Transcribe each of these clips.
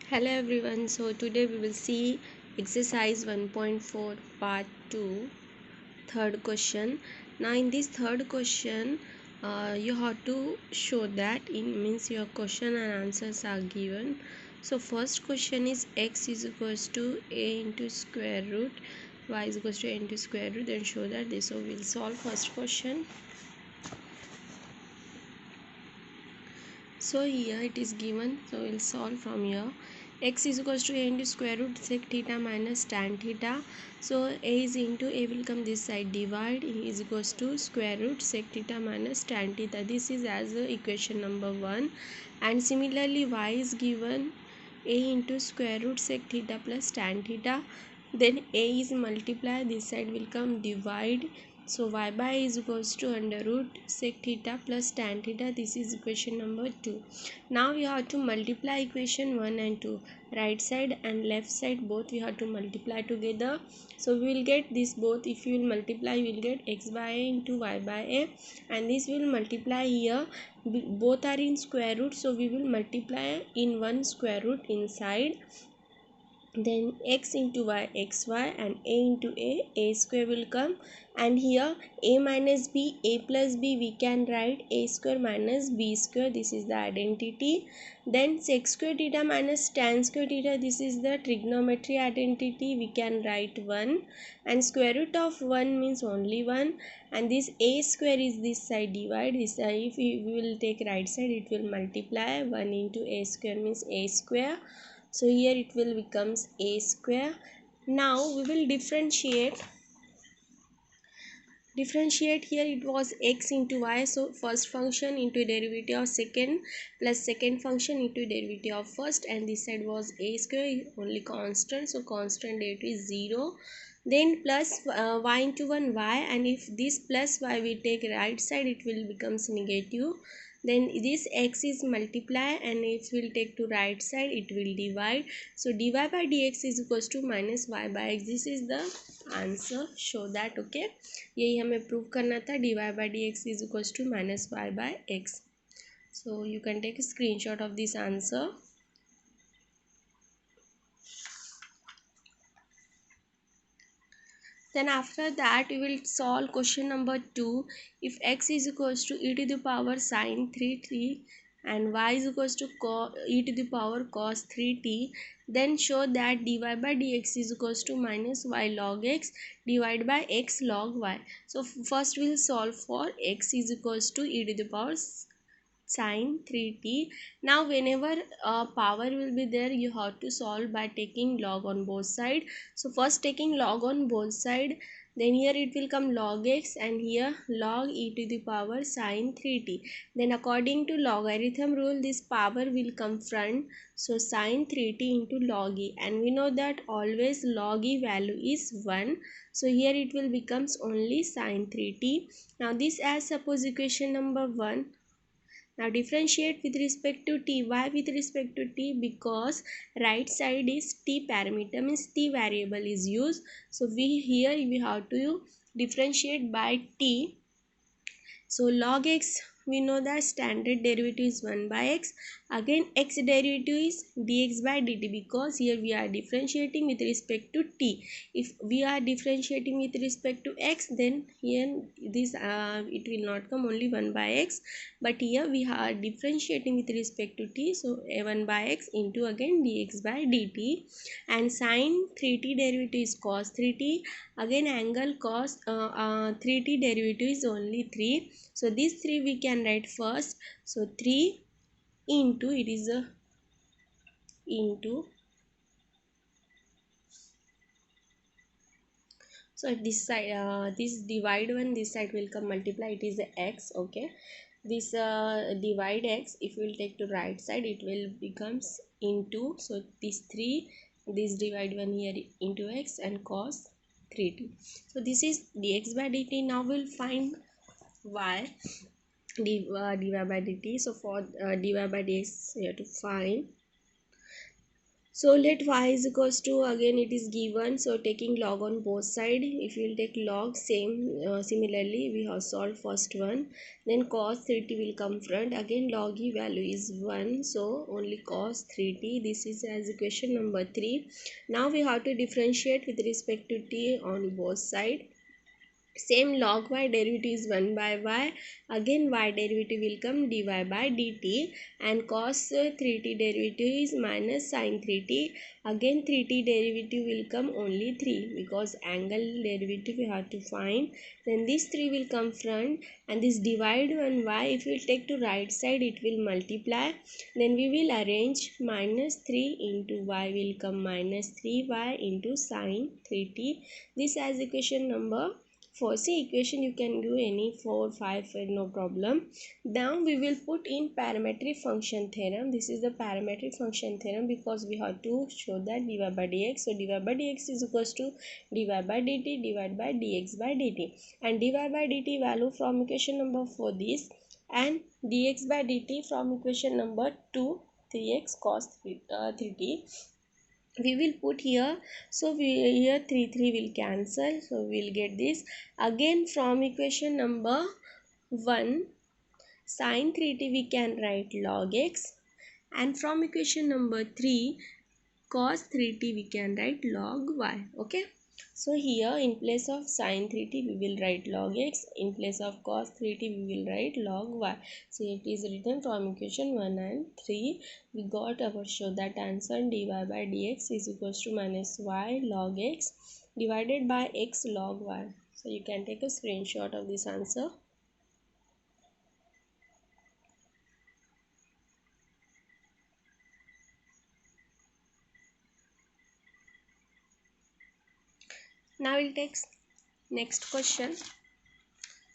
Hello everyone, so today we will see exercise 1.4 part 2 third question. Now in this third question you have to show that in means your question and answers are given. So first question is x is equals to a into square root, y is equals to a into square root, then show that this. So we'll solve first question. So here it is given, so we'll solve from here. X is equals to a into square root sec theta minus tan theta. So a is into a will come this side, divide is equals to square root sec theta minus tan theta. This is as equation number 1. And similarly y is given a into square root sec theta plus tan theta. Then a is multiply, this side will come divide. So y by is equals to under root sec theta plus tan theta. This is equation number 2. Now we have to multiply equation 1 and 2. Right side and left side both we have to multiply together. So we will get this both. If you will multiply, you will get x by a into y by a, and this will multiply here. Both are in square root, so we will multiply in one square root inside. Then x into y xy and a into a square will come, and here a minus b, a plus b, we can write a square minus b square. This is the identity. Then sec square theta minus tan square theta, this is the trigonometry identity. We can write 1, and square root of 1 means only 1, and this a square is this side, divide this side. If we will take right side, it will multiply 1 into a square means a square. So here it will becomes a square. Now we will differentiate here. It was x into y, so first function into derivative of second plus second function into derivative of first, and this side was a square, only constant, so constant derivative is 0. Then plus y into 1 y, and if this plus y we take right side, it will becomes negative. Then this x is multiply, and if we will take to right side, it will divide. So dy by dx is equals to minus y by x. This is the answer. Show that. Okay, यही हमें prove करना था. dy by dx is equals to minus y by x. So you can take a screenshot of this answer. Then after that we will solve question number 2. If x is equals to e to the power sin 3t and y is equals to e to the power cos 3t, then show that dy by dx is equals to minus y log x divided by x log y. So first we will solve for x is equals to e to the power sin 3t. Now whenever power will be there, you have to solve by taking log on both side. So first taking log on both side, then here it will come log x, and here log e to the power sin 3t. Then according to logarithm rule, this power will come front, so sin 3t into log e, and we know that always log e value is 1, so here it will becomes only sin 3t. Now this as suppose equation number 1. Now differentiate with respect to t. Why with respect to t? Because right side is t parameter, means t variable is used. So we have to differentiate by t. So log x, we know that standard derivative is 1 by x. Again x derivative is dx by dt, because here we are differentiating with respect to t. If we are differentiating with respect to x, then here this it will not come, only 1 by x. But here we are differentiating with respect to t, so 1 by x into again dx by dt. And sin 3t derivative is cos 3t. Again angle cos 3t derivative is only 3. So these 3 we can write first. So 3 into, it is a into, so this side this divide one, this side will come multiply, it is a x. Okay, this divide x, if we will take to right side, it will becomes into, so this 3, this divide 1 here into x and cos 3t. So this is dx by dt. Now we'll find y dy by dt. So for dy by dx, you have to find. So let y is equals to, again it is given, so taking log on both side, if you will take log, same similarly we have solved first one, then cos 3t will come front, again log e value is 1, so only cos 3t, this is as equation number 3. Now we have to differentiate with respect to t on both side. Same log y derivative is 1 by y, again y derivative will come dy by dt, and cos 3t derivative is minus sin 3t, again 3t derivative will come only 3 because angle derivative we have to find, then this 3 will come front, and this divide on y, if we take to right side it will multiply, then we will arrange minus 3 into y will come minus 3y into sin 3t, this as equation number 4. See, equation you can do any 4 5 no problem. Now we will put in parametric function theorem. This is the parametric function theorem because we have to show that dy by dx, so dy by dx is equals to dy by dt divided by dx by dt, and dy by dt value from equation number 4 this, and dx by dt from equation number 2 3x cos 3t we will put here, so we here 3 will cancel, so we will get this, again from equation number 1 sin 3t we can write log x, and from equation number 3 cos 3t we can write log y. Okay, so here in place of sin 3t we will write log x, in place of cos 3t we will write log y. So it is written from equation 1 and 3 we got our show that answer dy by dx is equals to minus y log x divided by x log y. So you can take a screenshot of this answer. Now we'll take next question.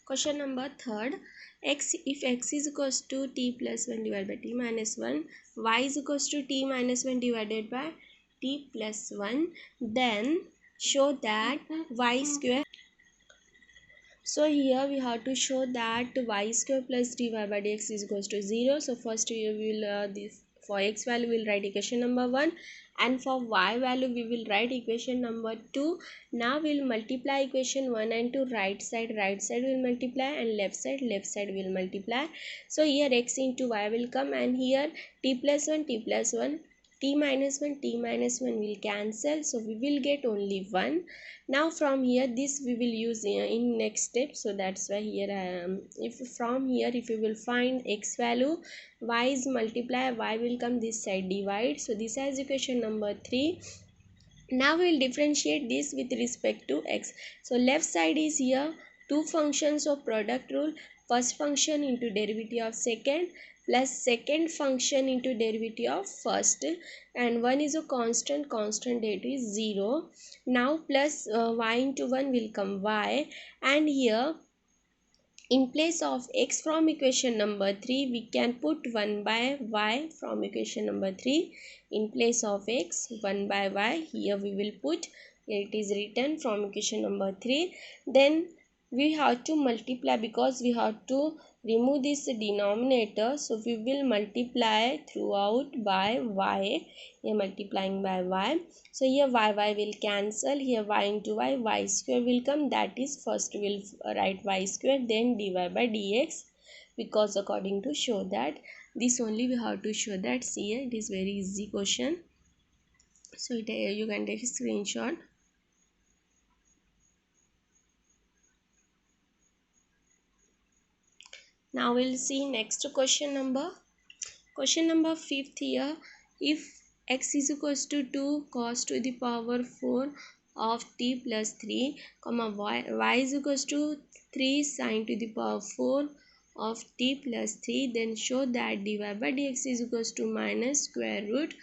Question number third, x, if x is equals to t plus 1 divided by t minus 1, y is equals to t minus 1 divided by t plus 1, then show that y square. So here we have to show that y square plus dy by dx is equals to 0. So first we will this, for x value we will write equation number 1, and for y value we will write equation number 2. Now we will multiply equation 1 and 2, right side will multiply, and left side will multiply. So here x into y will come, and here t plus 1 t plus 1, t minus 1 will cancel, so we will get only 1. Now from here this we will use in next step, so that's why here if from here if we will find x value, y is multiply, y will come this side divide, so this is equation number 3. Now we will differentiate this with respect to x. So left side is here two functions of product rule, first function into derivative of second plus second function into derivative of first, and one is a constant date is 0. Now plus y into 1 will come y, and here in place of x from equation number 3 we can put 1 by y from equation number 3, in place of x 1 by y here we will put, here it is written from equation number 3, then we have to multiply because we have to remove this denominator, so we will multiply throughout by y, here multiplying by y, so here y will cancel, here y into y square will come, that is first we will write y square then dy by dx, because according to show that this only we have to show that. See here it is very easy question, so you can take a screenshot. Now we'll see next question number 5th here, if x is equals to 2 cos to the power 4 of t plus 3 comma y is equals to 3 sin to the power 4 of t plus 3, then show that dy by dx is equals to minus square root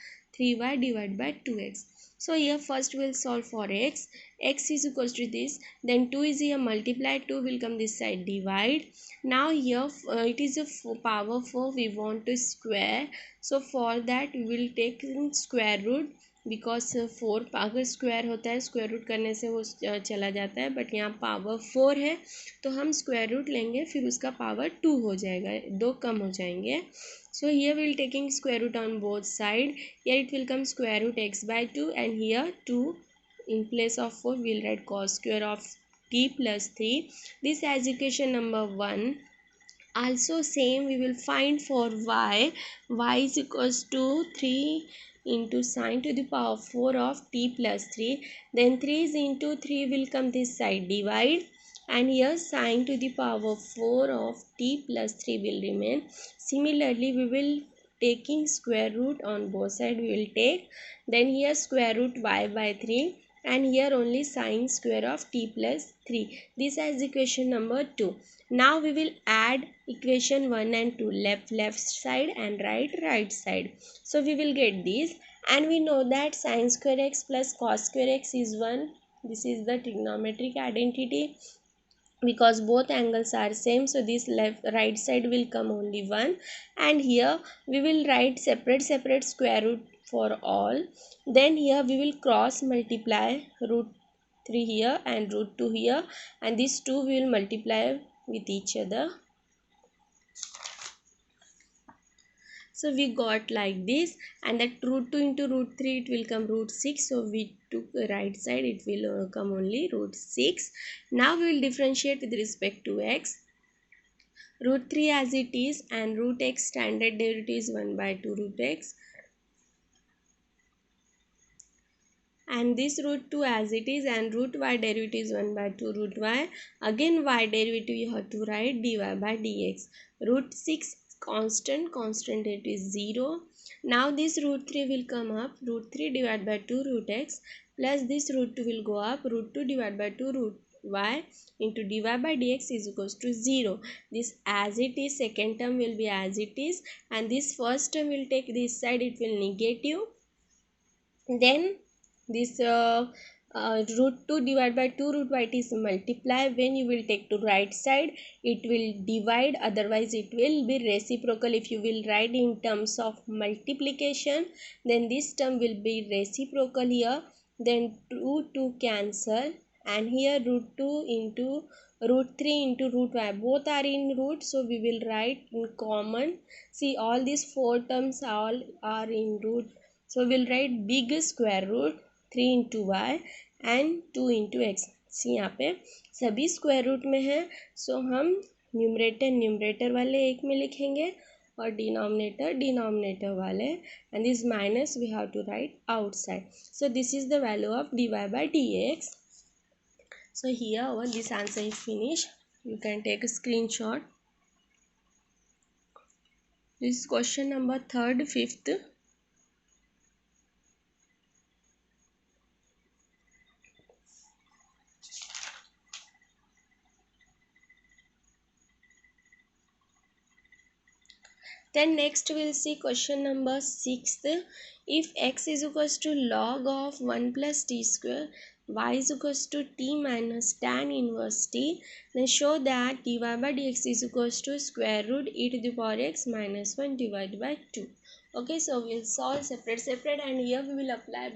3y divided by 2x. So here first we'll solve for x is equals to this, then 2 is here multiply, 2 will come this side divide. Now here it is a power 4 we want to square, so for that we will take in square root, because 4 अगर square होता है square root करने से वो चला जाता है, but यहाँ पावर 4 है तो हम स्क्वायर रूट लेंगे फिर उसका पावर 2 हो जाएगा, 2 कम हो जाएंगे. So here we will taking square root on both side. Here it will come square root x by 2 and here 2 in place of 4 we will write cos square of t plus 3. This as equation number 1. Also same we will find for y is equals to 3 into sine to the power 4 of t plus 3. Then 3 is into 3 will come this side, divide, and here sine to the power 4 of t plus 3 will remain. Similarly we will taking square root on both side we will take, then here square root y by 3 and here only sine square of t plus 3. This is equation number 2. Now we will add equation 1 and 2, left side and right side. So we will get this, and we know that sine square x plus cos square x is 1. This is the trigonometric identity because both angles are same, so this right side will come only 1, and here we will write separate square root for all. Then here we will cross multiply root 3 here and root 2 here, and these two we will multiply with each other. So we got like this, and that root 2 into root 3 it will come root 6. So we took right side, it will come only root 6. Now we will differentiate with respect to x. Root 3 as it is and root x standard derivative is 1 by 2 root x. And this root 2 as it is and root y derivative is 1 by 2 root y. Again y derivative you have to write dy by dx. Root 6 constant derivative is 0. Now this root 3 will come up, root 3 divided by 2 root x plus this root 2 will go up, root 2 divided by 2 root y into dy by dx is equals to 0. This as it is, second term will be as it is, and this first term will take this side, it will negative. Then this root 2 divided by 2 root y, it is multiply. When you will take to right side it will divide, otherwise it will be reciprocal. If you will write in terms of multiplication then this term will be reciprocal here, then root 2 cancel, and here root 2 into root 3 into root y, both are in root, so we will write in common. See, all these four terms all are in root, so we'll write big square root 3 into y and 2 into x. सी यहाँ पे सभी square root में है, सो हम numerator वाले एक में लिखेंगे और डिनोमिनेटर वाले, and this minus we have to write outside. So this is the value of dy by dx. So here our this answer is finished. You can take a screenshot. This is question number 3rd, 5th. Then next we'll see question number 6th. If x is equals to log of 1 plus t square, y is equals to t minus tan inverse t, then show that dy by dx is equals to square root e to the power x minus 1 divided by 2. Okay, so we'll solve separate, and here we will apply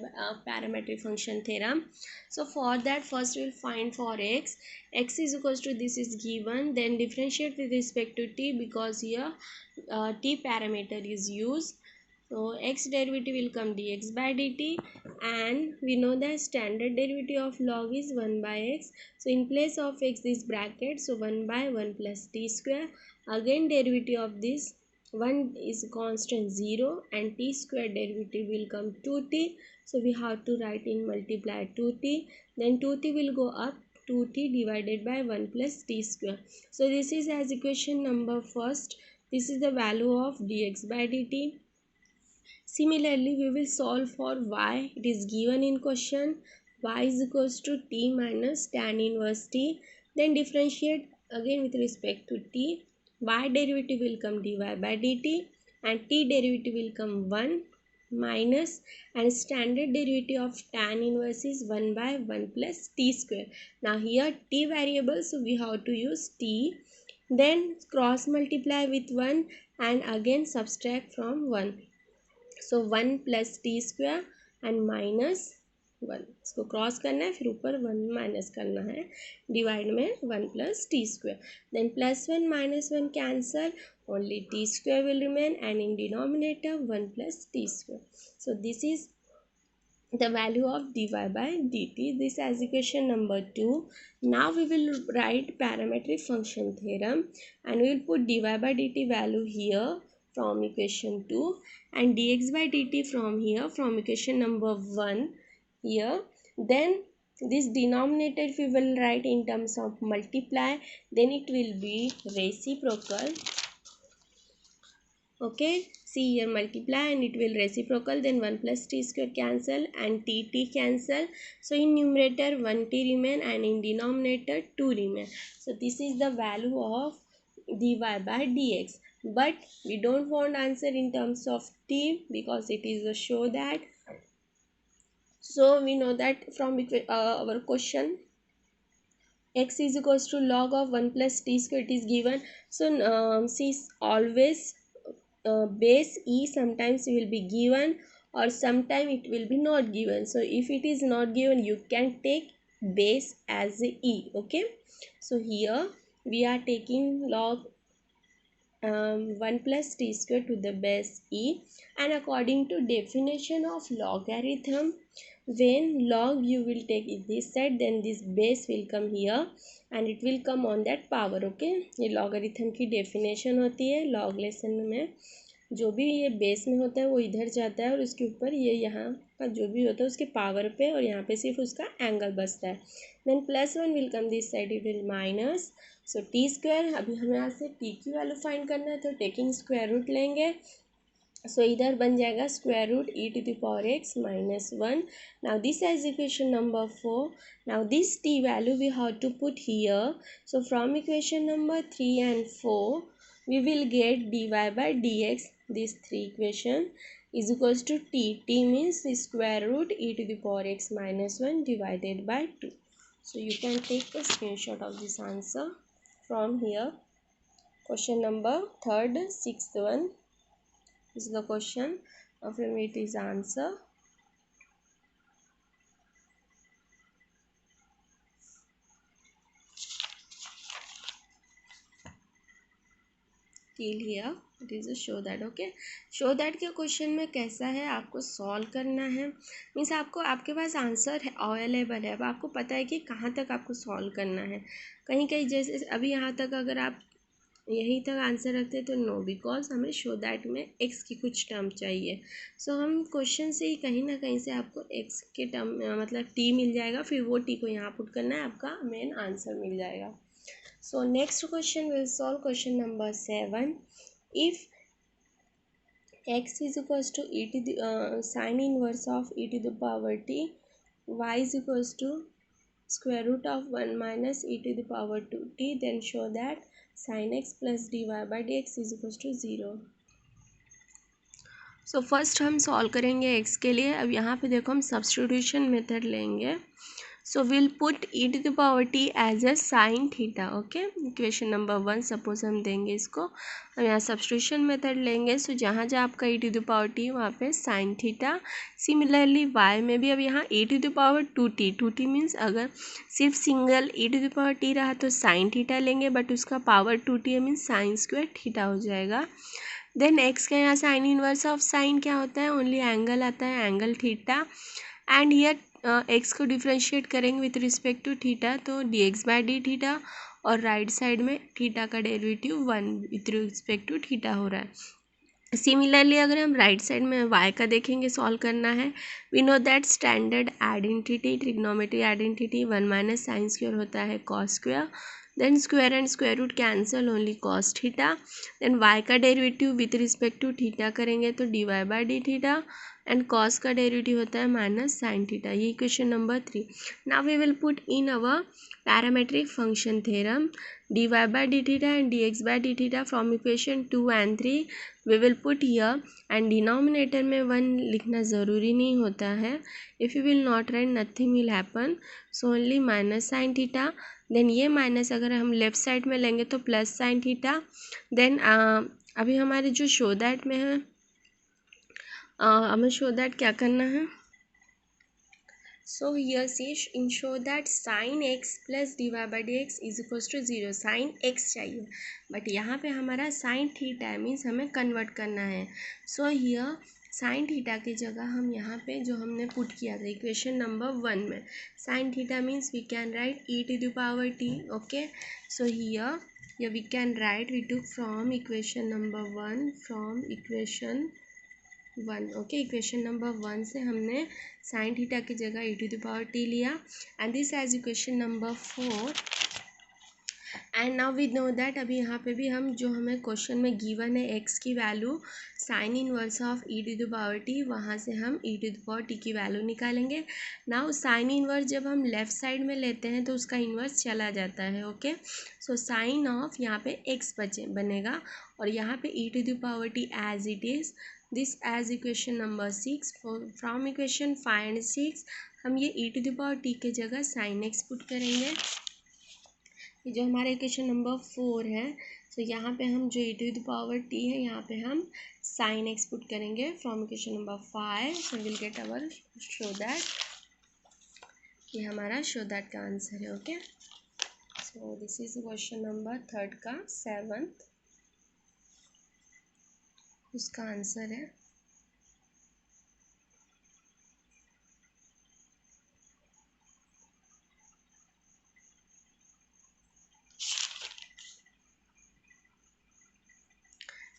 parametric function theorem. So for that first we'll find for x is equals to, this is given, then differentiate with respect to t because here t parameter is used. So x derivative will come dx by dt, and we know that standard derivative of log is 1 by x. So in place of x this bracket, so 1 by 1 plus t square. Again derivative of this 1 is constant 0 and t square derivative will come 2t. So we have to write in multiply 2t, then 2t will go up, 2t divided by 1 plus t square. So this is as equation number first. This is the value of dx by dt. Similarly, we will solve for y. It is given in question. Y is equals to t minus tan inverse t. Then differentiate again with respect to t. Y derivative will come dy by dt and t derivative will come 1 minus, and standard derivative of tan inverse is 1 by 1 plus t square. Now here t variable, so we have to use t. Then cross multiply with 1 and again subtract from 1. So 1 plus t square and -1, इसको cross करना है, फिर ऊपर 1 minus करना है, divide में 1 + t², then +1 -1 cancel, only t² will remain, and in denominator 1 + t². So this is the value of dy by dt. This as equation number 2. Now we will write parametric function theorem, and we will put dy by dt value here from equation 2, and dx by dt from here from equation number 1 here. Then this denominator if we will write in terms of multiply, then it will be reciprocal. Okay, see here multiply and it will reciprocal, then 1 + t² cancel and t cancel. So in numerator 1t remain and in denominator 2 remain. So this is the value of dy by dx. But we don't want answer in terms of t because it is a show that. So we know that from our question x is equals to log of 1 + t² it is given. So see always base e sometimes will be given or sometime it will be not given. So if it is not given, you can take base as a e. Okay, so here we are taking log 1 + t² to the base e, and according to definition of logarithm, when log you will take it this side, then this base will come here and it will come on that power. Okay, ये logarithm की definition होती है log lesson में, जो भी ये base में होता है वो इधर जाता है और उसके ऊपर ये यहाँ का जो भी होता है उसके पावर पे, और यहाँ पे सिर्फ उसका एंगल बचता है. Then +1 will come this side, it will minus. So t², अभी हमें यहाँ से t की वैल्यू फाइंड करना है, तो टेकिंग स्क्वायर रूट लेंगे. सो इधर बन जाएगा √e⁻x -1. Now this is equation number 4. Now this t value we have to put here. So from equation number 3 and 4 we will get dy by dx, these three equation is equals to t. T means the square root e⁻x -1 divided by 2. So you can take a screenshot of this answer from here. Question number 3rd, 6th one. This is the question. From it is answer. Till here it is a show that. Okay, show that के question में कैसा है आपको solve करना है, means आपको आपके पास answer है अवेलेबल है, अब आपको पता है कि कहाँ तक आपको सॉल्व करना है. कहीं कहीं जैसे अभी यहाँ तक अगर आप यहीं तक आंसर रखते हैं तो नो, बिकॉज हमें शो दैट में एक्स की कुछ टर्म चाहिए. सो हम क्वेश्चन से ही कहीं ना कहीं से आपको एक्स के टर्म मतलब टी मिल जाएगा, फिर वो टी को यहाँ पुट करना है, आपका मेन आंसर मिल जाएगा. So next question will solve question number 7. If x is equals to sin inverse of e⁻t, y is equals to square root of 1 minus e⁻2t, then show that sin x plus dy by dx is equals to 0. So first हम solve करेंगे x के लिए. अब यहाँ पे देखो हम substitution method लेंगे. So we'll put e⁻t as a sin theta. Okay, equation number 1 suppose हम देंगे इसको. हम यहाँ सब्स्टिट्यूशन मेथड लेंगे. सो जहाँ जहाँ आपका e⁻t वहाँ पे sin थीटा. सिमिलरली y में भी अब यहाँ e⁻2t, 2t मीन्स अगर सिर्फ सिंगल e⁻t रहा तो sin थीटा लेंगे, बट उसका power 2t means sin² theta हो जाएगा. देन x का यहाँ साइन इनवर्स ऑफ साइन क्या होता है, ओनली एंगल आता है, angle theta. And here x को डिफ्रेंशिएट करेंगे विथ रिस्पेक्ट टू थीटा, तो dx बाय डी थीटा, और राइट साइड में थीटा का derivative 1 with respect to theta हो रहा है. सिमिलरली अगर हम राइट साइड में y का देखेंगे, सॉल्व करना है. We know that standard identity, trigonometry identity 1 minus sine square होता है cos square. Then square and square root cancel, only cos theta. Then y का derivative with respect to theta करेंगे तो dy by d theta, and cos का derivative होता है minus sine theta. ये equation number 3. Now we will put in our parametric function theorem dy by d theta and dx by d theta from equation 2 and 3 we will put here, and denominator में 1 लिखना ज़रूरी नहीं होता है. If you will not write nothing will happen, so only minus sine theta. Then ये minus अगर हम left side में लेंगे तो प्लस साइन थीटा. देन अभी हमारे जो शो दैट में है, हमें शो दैट क्या करना है, So here say ensure that sin x plus dy by dx is equals to 0. sin x चाहिए बट यहाँ पे हमारा sin थीटा है, मीन्स हमें कन्वर्ट करना है. सो हियर sin थीटा की जगह हम यहाँ पे जो हमने पुट किया था इक्वेशन नंबर 1 में, sin theta means we can write e to the power t. Okay, so here we can write, we took from equation number 1, from equation 1. Okay, equation number 1 से हमने साइन थीटा की जगह e to the power t लिया, and this as equation number 4. And now we know that अभी यहाँ पे भी हम जो हमें क्वेश्चन में गिवन है x की value sine inverse of e to the power t, वहाँ से हम e to the power t की वैल्यू निकालेंगे. नाउ साइन इनवर्स जब हम लेफ्ट साइड में लेते हैं तो उसका इनवर्स चला जाता है. ओके, सो साइन ऑफ यहाँ पे x बनेगा और यहाँ पे e to the power t as it is, this as equation number 6. From equation 5 and 6 हम ये e to the power t के जगह साइन x पुट करेंगे. जो हमारा इक्वेशन नंबर 4 है, तो यहाँ पे हम जो e to the power t है यहाँ पे हम साइन x पुट करेंगे from equation number 5. So will get our show that, ये हमारा शो दैट का आंसर है. Okay, so this is question number 3 का 7th, उसका आंसर है.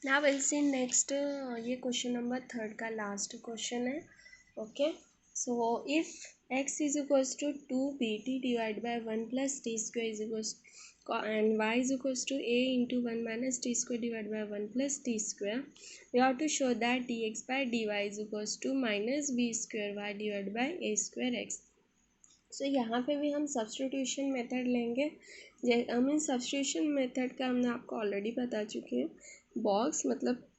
Now we'll see next, ये क्वेश्चन नंबर 3 का लास्ट क्वेश्चन है. Okay, so if x is equals to 2bt divide by 1 plus t square is equals and y is equals to a into 1 minus t square divided by 1 plus t square, we have to show that dx by dy is equals to minus b square y divided by a square x. सो यहाँ पे भी हम substitution method लेंगे. Mean substitution method का हमने आपको already बता चुके हैं. बॉक्स मतलब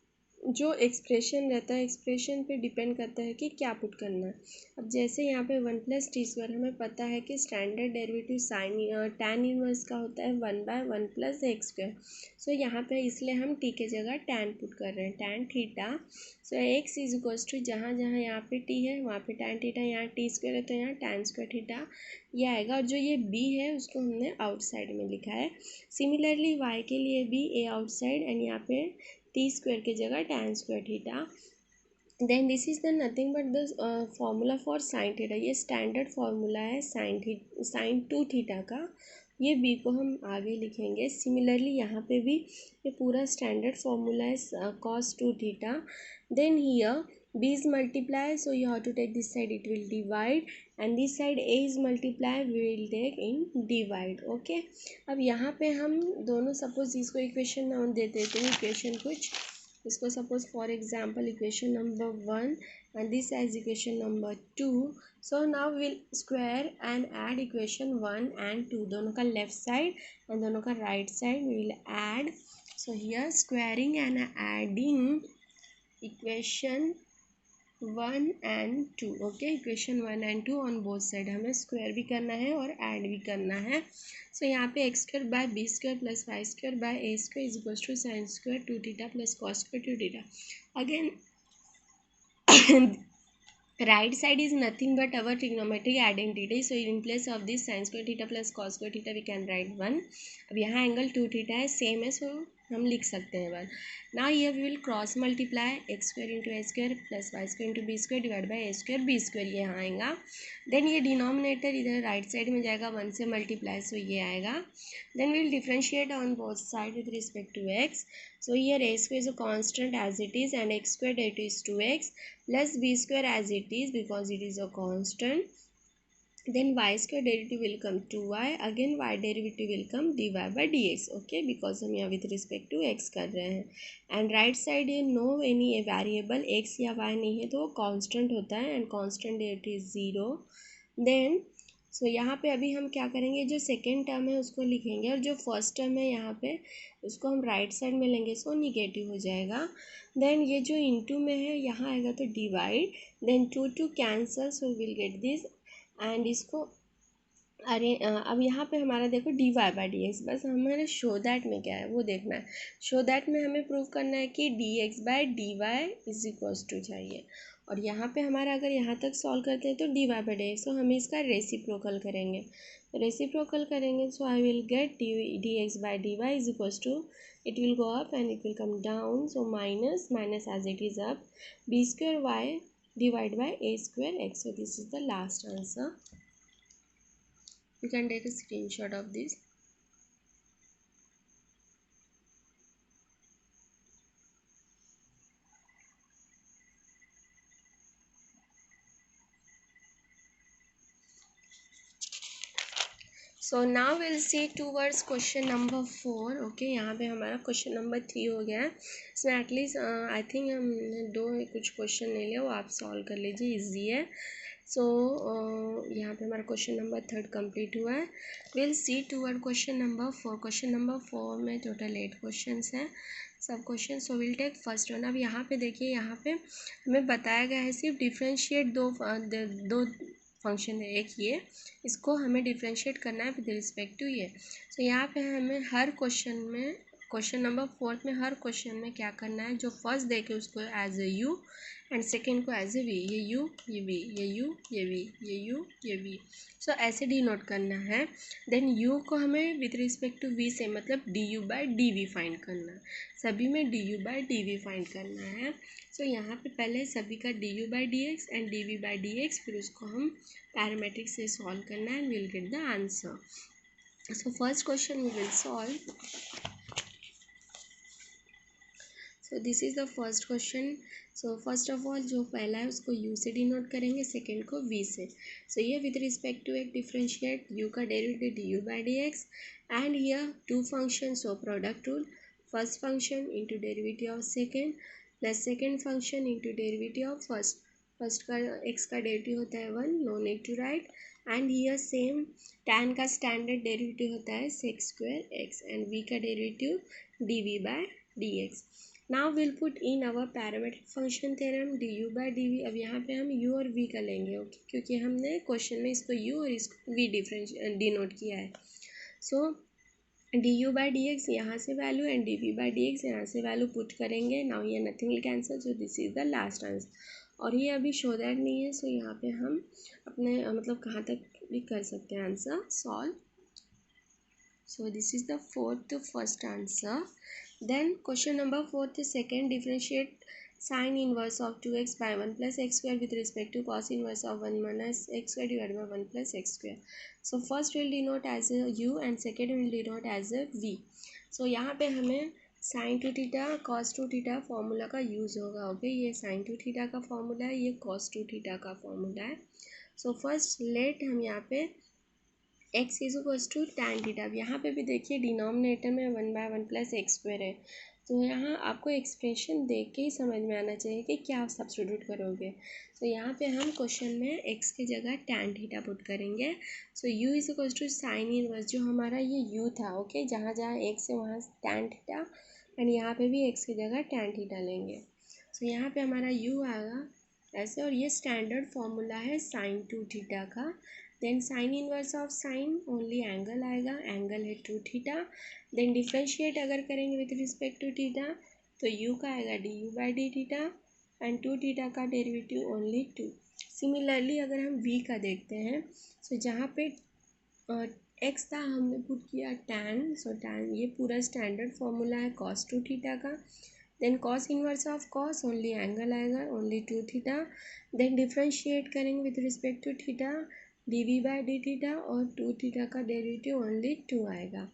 जो एक्सप्रेशन रहता है, एक्सप्रेशन पे डिपेंड करता है कि क्या पुट करना है. अब जैसे यहाँ पे 1 प्लस टी स्क्वायर हमें पता है कि standard derivative sign tan inverse का होता है 1/1 प्लस एक्स स्क्वायर. सो यहाँ पे इसलिए हम टी के जगह टैन पुट कर रहे हैं, tan theta. So x is equals to जहाँ जहाँ यहाँ पे टी है वहाँ पे टैन थीटा, यहाँ टी स्क्वायर है तो यहाँ टैन स्क्वायर थीटा ये आएगा. और जो ये बी है उसको हमने आउटसाइड में लिखा है. सिमिलरली वाई के लिए भी ए आउटसाइड एंड यहाँ पे टी स्क्वायर की जगह tan square theta. Then this is the nothing but the formula for sine theta. ये स्टैंडर्ड फार्मूला है साइन 2 थीटा का. ये बी को हम आगे लिखेंगे. सिमिलरली यहाँ पे भी ये पूरा स्टैंडर्ड फार्मूला है cos 2 theta. Then here b is multiply, so you have to take this side, it will divide, and this side a is multiply, we will take in divide. Okay, अब यहाँ पे हम दोनों suppose इसको equation नाम दे देते हैं. Equation कुछ इसको suppose for example equation number 1 and this as equation number 2. So now will square and add equation 1 and 2, दोनों का लेफ्ट साइड एंड दोनों का right side will add. So here squaring and adding equation 1 and 2. Okay, equation 1 and 2 on both side हमें square भी करना है और add भी करना है. सो यहाँ पे x square by b square plus y square by a square is equals to sine square 2 theta plus cos square 2 theta. Again right side is nothing but our trigonometric identity. So in place of this sin square theta plus cos square theta we can write 1. अब यहाँ angle 2 theta है, same है, सो हम लिख सकते हैं 1. Now ये we will cross multiply x square into a square plus y square into b square divide by a square b square, ये यहाँ आएगा. देन ये डिनोमिनेटर इधर राइट साइड में जाएगा 1 से मल्टीप्लाई, सो ये आएगा. Then we will differentiate on both side with respect to x. So here a square is a constant as it is and x square derivative is 2x plus b square as it is because it is a constant. Then y square derivative will come 2y, again y derivative will come dy by dx. Okay, because हम यहाँ with respect to x कर रहे हैं. And right side ये no any variable x या y नहीं है तो वो constant होता है and constant derivative is 0. Then सो यहाँ पे अभी हम क्या करेंगे, जो सेकेंड टर्म है उसको लिखेंगे और जो फर्स्ट टर्म है यहाँ पे उसको हम राइट साइड में लेंगे, सो निगेटिव हो जाएगा. देन ये जो इनटू में है यहाँ आएगा तो divide, then 2 cancel, so will get this. And इसको अरे अब यहाँ पे हमारा देखो d y by d x, बस हमारे शो दैट में क्या है वो देखना है. शो दैट में हमें प्रूव करना है कि d x by d y is equals to चाहिए. और यहाँ पे हमारा अगर यहाँ तक सॉल्व करते हैं तो dy बाई डी एक्स, तो हम इसका रेसिप्रोकल करेंगे। रेसिप्रोकल करेंगे so I will get d x by d y is equals to, it will go up and it will come down, so minus minus as it is up, b square y divided by a square x. So this is the last answer. You can take a screenshot of this. So now will see towards question number 4. Okay, यहाँ पे हमारा question number 3 हो गया है. इसमें at least I think हमने दो कुछ क्वेश्चन ले लिया, वो आप सॉल्व कर लीजिए, इजी है. सो यहाँ पे हमारा क्वेश्चन नंबर 3 कंप्लीट हुआ है. Will see toward question number 4. Question number 4 में टोटल 8 क्वेश्चन हैं, सब question. So will take first one. अब यहाँ पे देखिए, यहाँ पे हमें बताया गया है सिर्फ डिफ्रेंशिएट दो फंक्शन है. एक ये, इसको हमें डिफ्रेंशिएट करना है विद रिस्पेक्ट टू ये. सो यहाँ पे हमें हर क्वेश्चन में, क्वेश्चन नंबर 4 में हर क्वेश्चन में क्या करना है, जो फर्स्ट देखे उसको as a u and second को एज ए वी. ये यू, ये वी, ये यू, ये वी, ये यू, ये वी. सो ऐसे डी नोट करना है. देन यू को हमें विद रिस्पेक्ट टू वी से मतलब d u by d v find करना है. सभी में d u by d v find करना है. सो यहाँ पे पहले सभी का d u by d x and d v by d x, फिर उसको हम पैरामेट्रिक से सॉल्व करना है and will get the answer. So first question we will solve. So this is the first question. So first of all जो पहला है उसको u से डिनोट करेंगे, सेकेंड को v से. सो ये विद रिस्पेक्ट टू एक डिफ्रेंशिएट u का derivative d u by d x and here two function. So product rule, first function into derivative of second plus second function into derivative of first. First का x का derivative होता है 1, no need to write. And here same tan का standard derivative होता है sec square x and v का derivative dv by dx. Now will put in our parametric function theorem d u by d v. अब यहाँ पे हम u और v का लेंगे, ओके, क्योंकि हमने क्वेश्चन में इसको u और इसको v डिनोट किया है. So d u by d x यहाँ से value and d v by d x यहाँ से वैल्यू पुट करेंगे. नाउ ये nothing will cancel, so this is the last answer. और ये अभी शो दैट नहीं है, सो यहाँ पे हम अपने मतलब कहाँ तक भी कर सकते हैं answer solve. So this is the first answer. Then question number 4 is second, differentiate sin inverse of 2x by 1 plus x square with respect to cos inverse of 1 minus x square divided by 1 plus x square. So first will denote as a u and second will denote as a v. So यहाँ पे हमें sin 2 theta cos 2 theta formula का use होगा. Okay, ये sin 2 theta का formula है, ये cos 2 theta का फॉर्मूला है. सो फर्स्ट लेट हम यहाँ पे x is equals to tan theta. अब यहाँ पे भी देखिए डिनोमिनेटर में 1 बाय 1 प्लस एक्स स्क्वायर है, तो यहाँ आपको एक्सप्रेशन देख के ही समझ में आना चाहिए कि क्या आप सब्स्टिट्यूट करोगे. तो यहाँ पे हम क्वेश्चन में x की जगह टैन थीटा पुट करेंगे. So u is equals to sine inverse, जो हमारा ये u था, ओके, जहाँ जहाँ x है वहाँ टैन थीटा एंड यहाँ पे भी x की जगह टैन थीटा लेंगे. सो यहाँ पे हमारा u आएगा ऐसे, और ये स्टैंडर्ड फॉर्मूला है साइन 2 थीटा का. Then sine inverse of sine only angle आएगा, एंगल है 2 थीटा. देन डिफ्रेंशिएट अगर करेंगे विथ रिस्पेक्ट टू थीटा तो u का आएगा d u by d theta and 2 theta का डेरिवेटिव ओनली 2. सिमिलरली अगर हम v का देखते हैं, सो जहाँ पे x था हमने पुट किया tan. सो tan ये पूरा स्टैंडर्ड फॉर्मूला है cos 2 थीटा का. Then cos inverse of cos only angle आएगा, ओनली 2 थीटा. देन डिफ्रेंशिएट करेंगे with respect to theta d v by d theta और 2 थीटा का डेरिवेटिव ओनली 2 आएगा.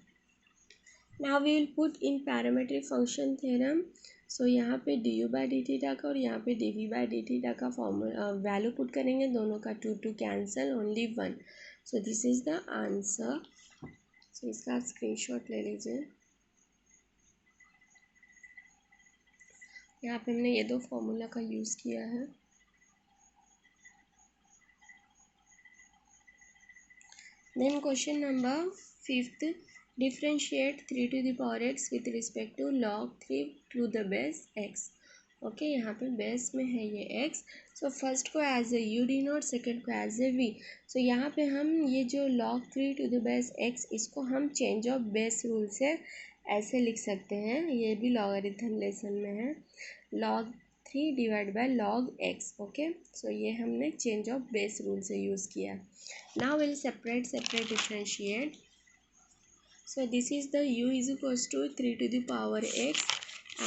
Now we will put in parametric function theorem. So यहाँ पे d u by d theta का और यहाँ पे d v by d theta का फॉर्मूला वैल्यू पुट करेंगे, दोनों का 2 cancel, only 1. So this is the answer. So इसका आप स्क्रीनशॉट ले लीजिए. यहाँ पे हमने ये दो फॉर्मूला का यूज़ किया है. Then question number 5th, differentiate 3 to the power x with respect to log 3 to the base x. Okay, यहाँ पे बेस में है ये x. सो फर्स्ट को as a u denote, second को एज ए v. सो यहाँ पे हम ये जो log 3 to the base x, इसको हम चेंज ऑफ बेस रूल से ऐसे लिख सकते हैं. ये भी लॉगरिथम लेसन में है. log 3 divide by log x. Okay, so ये हमने चेंज ऑफ बेस रूल से यूज़ किया। Now will separate differentiate. So this is the u is equals to 3 to the power x,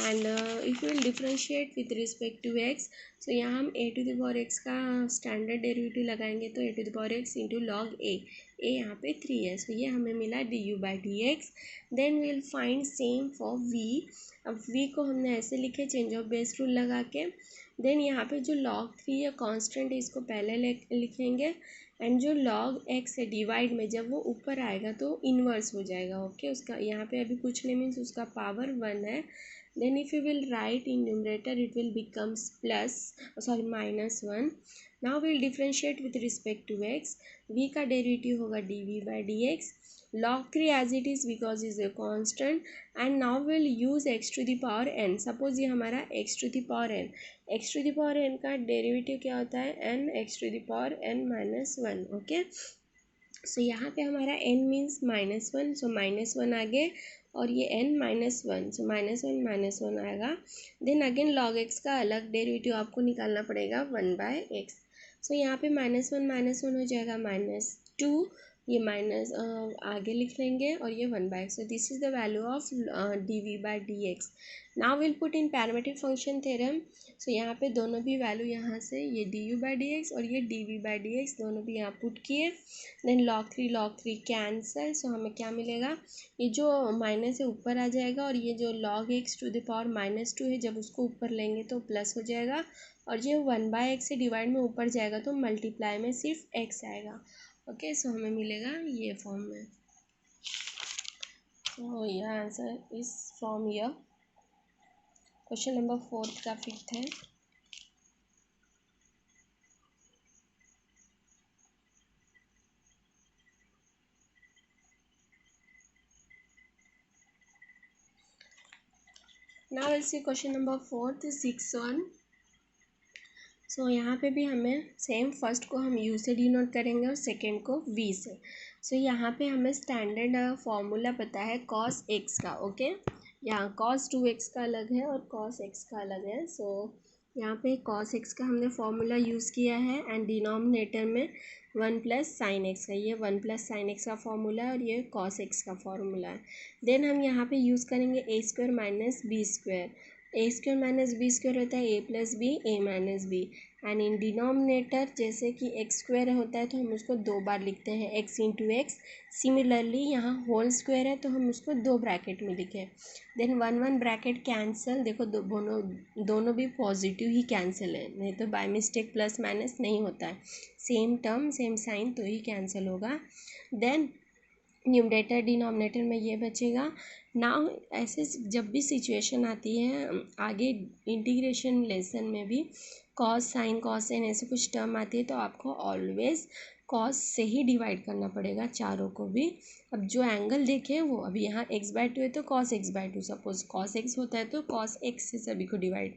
and if we will differentiate with respect to x, so यहाँ हम a to the power x का standard derivative लगाएंगे तो a to the power x into log a यहाँ पे 3 है, सो ये हमें मिला du by dx। Then we will find same for v। अब v को हमने ऐसे लिखे चेंज ऑफ बेस रूल लगा के। देन यहाँ पे जो log 3 या कांस्टेंट है इसको पहले लिखेंगे, एंड जो log x है डिवाइड में जब वो ऊपर आएगा तो इन्वर्स हो जाएगा। ओके, उसका यहाँ पे अभी कुछ नहीं, मीन्स उसका पावर 1 है। Then if you will write in numerator it will becomes plus -1। Now will differentiate with respect to x। v का डेरिवेटिव होगा dv by dx, log 3 as it is because is a constant, and now we'll use x to the power n। Suppose ये हमारा x to the power n, x to the power n का डेरिवेटिव क्या होता है n x to the power n minus 1। Okay, so यहाँ पे हमारा n मीन्स -1, सो -1 आगे, और ये n -1, सो -1 आएगा। देन अगेन लॉग x का अलग डेरिवेटिव आपको निकालना पड़ेगा 1 बाय एक्स। सो यहाँ पे -1 हो जाएगा -2, ये माइनस आगे लिख लेंगे, और ये 1 by x. So this is the value of dv by dx। Now will put in parametric function theorem. So यहाँ पे दोनों भी वैल्यू यहाँ से ये du बाई dx और ये dv बाई dx दोनों भी यहाँ पुट किए। देन log 3 कैंसल, सो हमें क्या मिलेगा, ये जो माइनस है ऊपर आ जाएगा, और ये जो log x to the power -2 है जब उसको ऊपर लेंगे तो प्लस हो जाएगा, और ये 1 बाय एक्स से डिवाइड में ऊपर जाएगा तो मल्टीप्लाई में सिर्फ x आएगा। ओके, सो हमें मिलेगा ये फॉर्म में। तो यह आंसर इस फ्रॉम यर क्वेश्चन नंबर 4 का फिफ्थ है। Now will see question number 4, 6 सो यहाँ पे भी हमें सेम, फर्स्ट को हम u से डिनोट करेंगे और सेकेंड को v से। सो यहाँ पे हमें स्टैंडर्ड फॉर्मूला पता है cos x का। ओके, यहाँ cos 2x का अलग है और cos x का अलग है। सो यहाँ पे cos x का हमने फॉर्मूला यूज़ किया है, एंड डिनोमिनेटर में 1 प्लस साइन एक्स का, ये 1 प्लस साइन एक्स का फॉर्मूला है, और ये cos x का फॉर्मूला है। देन हम यहाँ पे यूज़ करेंगे a square minus b square. A square minus b square होता है a plus b, a minus b, and in denominator जैसे कि एक्स स्क्वायर होता है तो हम उसको 2 बार लिखते हैं, एक्स इंटू एक्स। सिमिलरली यहाँ होल स्क्वायर है तो हम उसको 2 ब्रैकेट में लिखें। देन 1 ब्रैकेट कैंसिल, देखो दोनों भी पॉजिटिव ही कैंसिल है, नहीं तो बाय मिस्टेक प्लस माइनस नहीं होता है, सेम टर्म सेम साइन तो ही कैंसिल होगा। देन न्यूमरेटर डिनोमिनेटर में ये बचेगा। नाउ ऐसे जब भी सिचुएशन आती है आगे इंटीग्रेशन लेसन में भी कॉस साइन कॉस साइन ऐसे कुछ टर्म आती है तो आपको ऑलवेज कॉस से ही डिवाइड करना पड़ेगा चारों को भी। अब जो एंगल देखें वो, अभी यहाँ x/2 है तो cos x/2, suppose cos x होता है तो cos x से सभी को divide.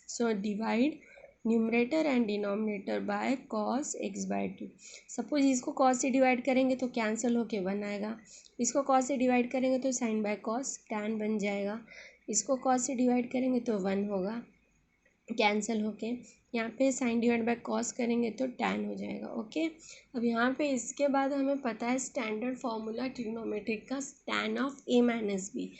So divide numerator and denominator by cos x/2। Suppose इसको cos से डिवाइड करेंगे तो कैंसिल होके 1 आएगा, इसको cos से डिवाइड करेंगे तो साइन बाय cos tan बन जाएगा, इसको cos से डिवाइड करेंगे तो 1 होगा कैंसिल होके, यहाँ पे साइन डिवाइड बाय कॉस करेंगे तो tan हो जाएगा। ओके, अब यहाँ पे इसके बाद हमें पता है स्टैंडर्ड फार्मूला ट्रिग्नोमेट्रिक का tan of a minus b.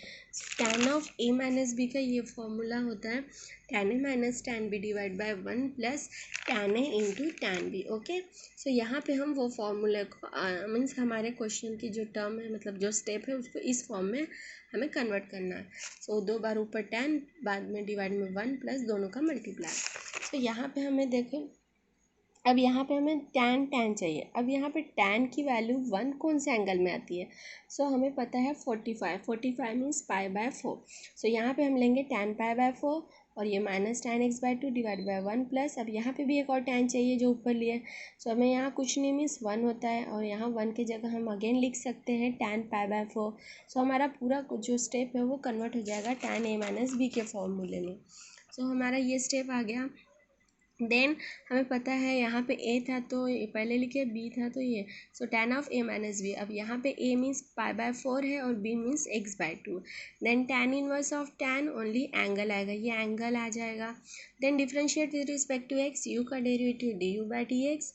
tan of a minus b का ये फार्मूला होता है tan a minus tan b divide by 1 plus tan a into tan b। Okay, so यहाँ पे हम वो फार्मूला को मीन्स हमारे क्वेश्चन की जो टर्म है, मतलब जो स्टेप है उसको इस फॉर्म में हमें कन्वर्ट करना है। सो 2 बार ऊपर tan, बाद में डिवाइड में 1 प्लस दोनों का मल्टीप्लाई। तो यहाँ पे हमें देखें, अब यहाँ पे हमें tan चाहिए। अब यहाँ पे tan की वैल्यू 1 कौन से एंगल में आती है, सो हमें पता है 45 मीन्स π/4। सो यहाँ पे हम लेंगे tan π/4 और ये minus tan x/2 divide by 1 plus, अब यहाँ पे भी एक और tan चाहिए जो ऊपर लिए। सो हमें यहाँ कुछ नहीं मीन्स 1 होता है, और यहाँ 1 की जगह हम अगेन लिख सकते हैं tan π/4। सो हमारा पूरा जो स्टेप है वो कन्वर्ट हो जाएगा tan a माइनस बी के फॉर्मूले में। सो हमारा ये स्टेप आ गया। देन हमें पता है यहाँ पे a था तो ये पहले लिखे, b था तो ये, सो tan of a minus b। अब यहाँ पे a मीन्स π/4 है और b means x/2। Then tan inverse of tan only angle आएगा, ये एंगल आ जाएगा। Then differentiate with respect to x, u का derivative du/dx।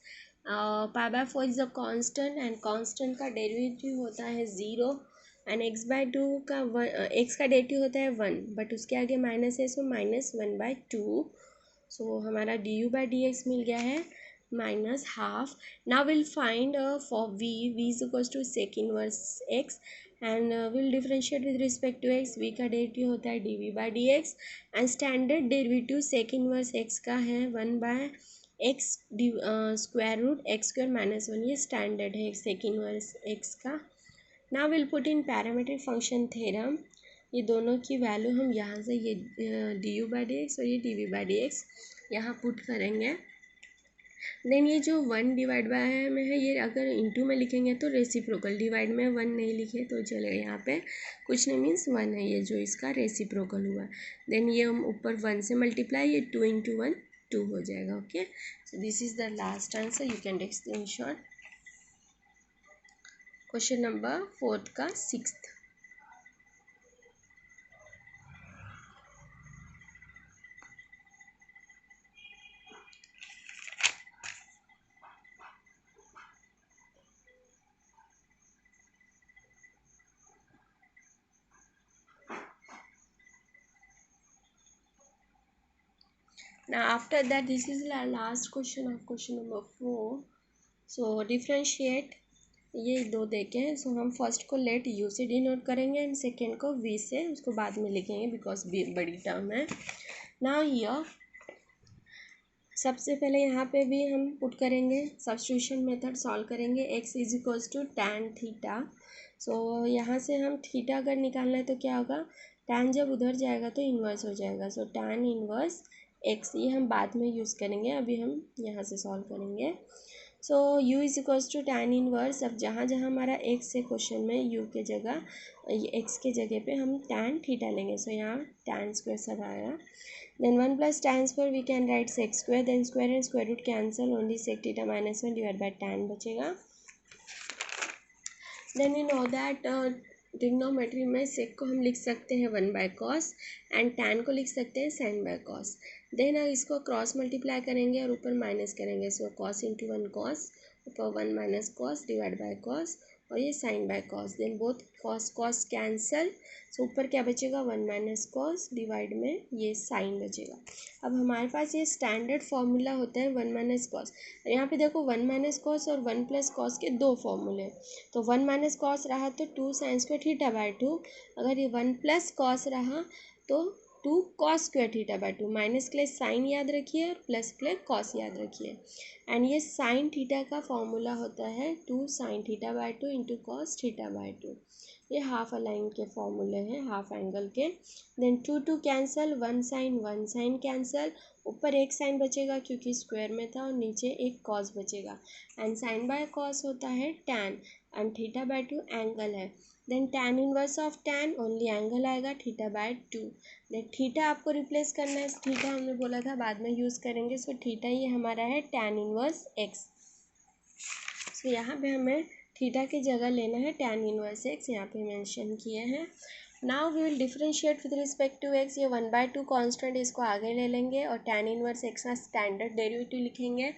π/4 is a constant and constant का डेरिवेटिव होता है 0 एंड x/2 का x का डेरिवेटिव होता है 1, बट उसके आगे माइनस है सो -1/2। सो हमारा du/dx मिल गया है -1/2। Now will find for v is equals to sec inverse x and will differentiate with respect to x। v का डेरिवेटिव होता है dv/dx and standard derivative sec inverse x का है 1/x स्क्वायर रूट x²-1, ये standard है सेक inverse x का। Now will put in parametric function theorem, ये दोनों की वैल्यू हम यहाँ से ये du/dx और ये dv/dx यहाँ पुट करेंगे। देन ये जो 1 डिवाइड बाय में है, ये अगर इंटू में लिखेंगे तो रेसिप्रोकल, डिवाइड में 1 नहीं लिखे तो चलेगा, यहाँ पे कुछ नहीं मीन्स 1 है, ये जो इसका रेसिप्रोकल हुआ। देन ये हम ऊपर 1 से मल्टीप्लाई, ये 2 × 1 2 हो जाएगा। Okay, so this is the last answer, you can take screenshot. Question number 4 का 6th। Now after that, this is the last question of question number 4. So differentiate, ये दो देखे हैं, सो हम फर्स्ट को लेट यू से डिनोट करेंगे and second को वी से, उसको बाद में लिखेंगे बिकॉज बड़ी टर्म है। नाउ हियर सबसे पहले यहाँ पे भी हम पुट करेंगे, सब्स्टिट्यूशन मेथड सॉल्व करेंगे। x is equals to tan theta. So यहाँ से हम थीटा अगर निकालना है तो क्या होगा, tan जब उधर जाएगा तो इन्वर्स हो जाएगा, सो tan इन्वर्स x, ये हम बाद में यूज़ करेंगे, अभी हम यहाँ से सॉल्व करेंगे। So u is equals to tan inverse, अब जहाँ जहाँ हमारा x है क्वेश्चन में, u के जगह x के जगह पे हम tan थीटा लेंगे, सो यहाँ tan स्क्वायर सब आएगा। Then 1 plus tan square we can write sec square, then square and square root cancel, only sec theta minus 1 divided by tan बचेगा। Then we know that trigonometry में sec को हम लिख सकते हैं 1/cos एंड tan को लिख सकते हैं sin by cos। देन इसको क्रॉस मल्टीप्लाई करेंगे और ऊपर माइनस करेंगे, सो cos × 1 cos, ऊपर 1 minus cos divide by cos, और ये sine by cos. Then both cos cos cancel, so ऊपर क्या बचेगा 1 माइनस कॉस डिवाइड में ये साइन बचेगा। अब हमारे पास ये स्टैंडर्ड फॉर्मूला होता है 1 माइनस कॉस। यहाँ पे देखो 1 माइनस कॉस और 1 प्लस कॉस के दो फॉर्मूले, तो 1 माइनस कॉस रहा तो 2 साइन स्क्वायर थीटा बाय 2, अगर ये 1 प्लस कॉस रहा तो 2 cos square theta by 2, minus के लिए साइन याद रखिए और प्लस के लिए कॉस याद रखिए। एंड ये साइन थीटा का फॉर्मूला होता है 2 sine theta by 2 into cos theta by 2, ये हाफ अलाइन के फॉर्मूले हैं, हाफ एंगल के। देन 2 कैंसल, 1 साइन कैंसल, ऊपर एक साइन बचेगा क्योंकि स्क्वायर में था और नीचे एक कॉस बचेगा। एंड साइन बाय कॉस होता है tan and theta by 2 angle है। Then tan inverse of tan only angle आएगा थीटा बाय 2। देन थीटा आपको रिप्लेस करना है, थीटा हमने बोला था बाद में यूज़ करेंगे, सो थीटा ये हमारा है tan इनवर्स x। सो यहाँ पे हमें थीटा की जगह लेना है tan इनवर्स x, यहाँ पे मेंशन किए हैं। Now we will differentiate with respect to x, ये 1/2 कांस्टेंट इसको आगे ले लेंगे और tan इनवर्स x का स्टैंडर्ड डेरिवेटिव लिखेंगे,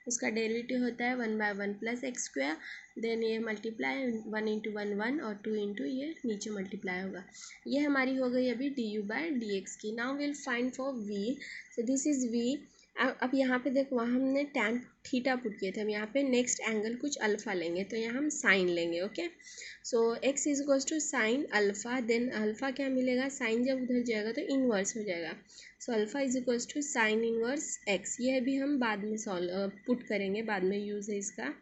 उसका डेरिवेटिव होता है 1/1 प्लस एक्स स्क्वायर। देन ये मल्टीप्लाई 1 × 1 1 और 2 इंटू ये नीचे मल्टीप्लाई होगा, ये हमारी हो गई अभी du/dx की। Now will find for v, so this is v। अब यहाँ पे देखो, वहाँ हमने tan थीटा पुट किए थे, हम यहाँ पे नेक्स्ट एंगल कुछ अल्फ़ा लेंगे, तो यहाँ हम साइन लेंगे। Okay, so x is equals to sine alpha, then alpha क्या मिलेगा, साइन जब उधर जाएगा तो इन्वर्स हो जाएगा, so alpha is equals to sine inverse x। ये भी हम बाद में सॉल्व पुट करेंगे, बाद में यूज़ है इसका।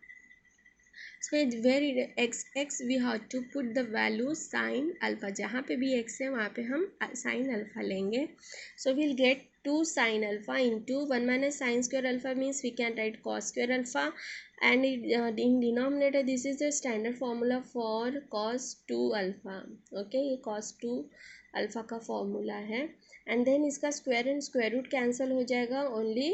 सो very x we have to put the value sine alpha, जहाँ पे भी x है वहाँ पे हम साइन अल्फ़ा लेंगे। सो will gate 2 sin alpha into 1 minus sin square alpha, means we can write cos square alpha, and in denominator this is the standard formula for cos 2 alpha। okay, ये cos 2 alpha का formula है। And then इसका square and square root cancel हो जाएगा, only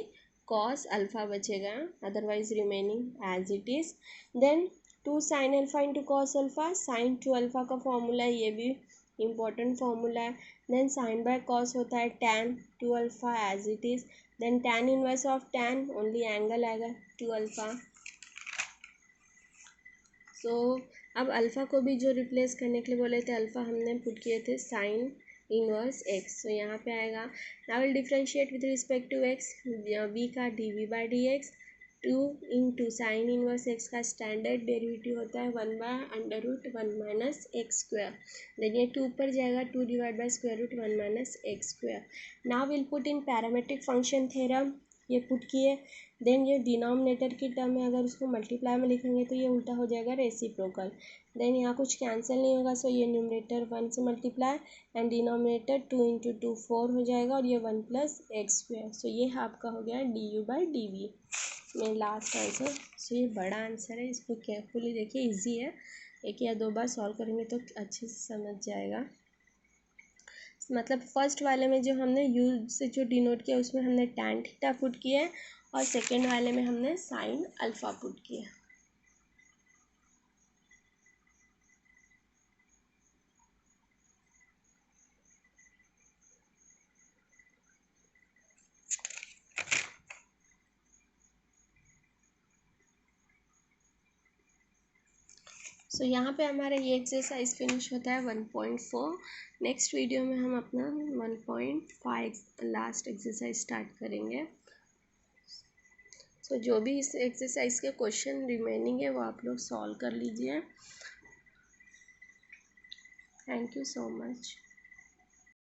cos alpha बचेगा, otherwise remaining as it is. देन 2 sin alpha into cos alpha, sin 2 alpha का formula है, ये भी इम्पॉर्टेंट फॉर्मूला है। देन साइन बाय कॉस होता है tan 2 alpha as it is. Then tan inverse of tan, only angle आएगा 2 अल्फ़ा। सो अब अल्फ़ा को भी जो रिप्लेस करने के लिए बोले थे, अल्फ़ा हमने पुट किए थे साइन इनवर्स एक्स, सो यहाँ पे आएगा। Now will differentiate with respect to x, v का d v by d x, 2 into sine inverse x का स्टैंडर्ड डेरिवेटिव होता है 1 by under root 1 minus x square. Then ये 2 ऊपर जाएगा, 2 divide by square root 1 minus x square. Now will put in parametric function theorem, ये put किए। Then ये denominator की टर्म में अगर उसको मल्टीप्लाई में लिखेंगे तो ये उल्टा हो जाएगा रेसिप्रोकल। देन यहाँ कुछ कैंसिल नहीं होगा, सो ये न्यूमरेटर 1 से मल्टीप्लाई एंड डिनोमिनेटर 2 इंटू 2 4 हो जाएगा, और ये 1 प्लस एक्स स्क्वायर। सो ये आपका हो गया d u by d v में लास्ट आंसर। सो ये बड़ा आंसर है, इसको केयरफुली देखिए, इजी है, एक या दो बार सॉल्व करेंगे तो अच्छे से समझ जाएगा। मतलब फर्स्ट वाले में जो हमने यू से जो डिनोट किया उसमें हमने tan थीटा पुट किया है, और सेकेंड वाले में हमने साइन अल्फ़ा पुट किया। सो यहाँ पे हमारा ये एक्सरसाइज फिनिश होता है 1.4। नेक्स्ट वीडियो में हम अपना 1.5 लास्ट एक्सरसाइज स्टार्ट करेंगे। सो जो भी इस एक्सरसाइज के क्वेश्चन रिमेनिंग है वो आप लोग सॉल्व कर लीजिए। Thank you so much.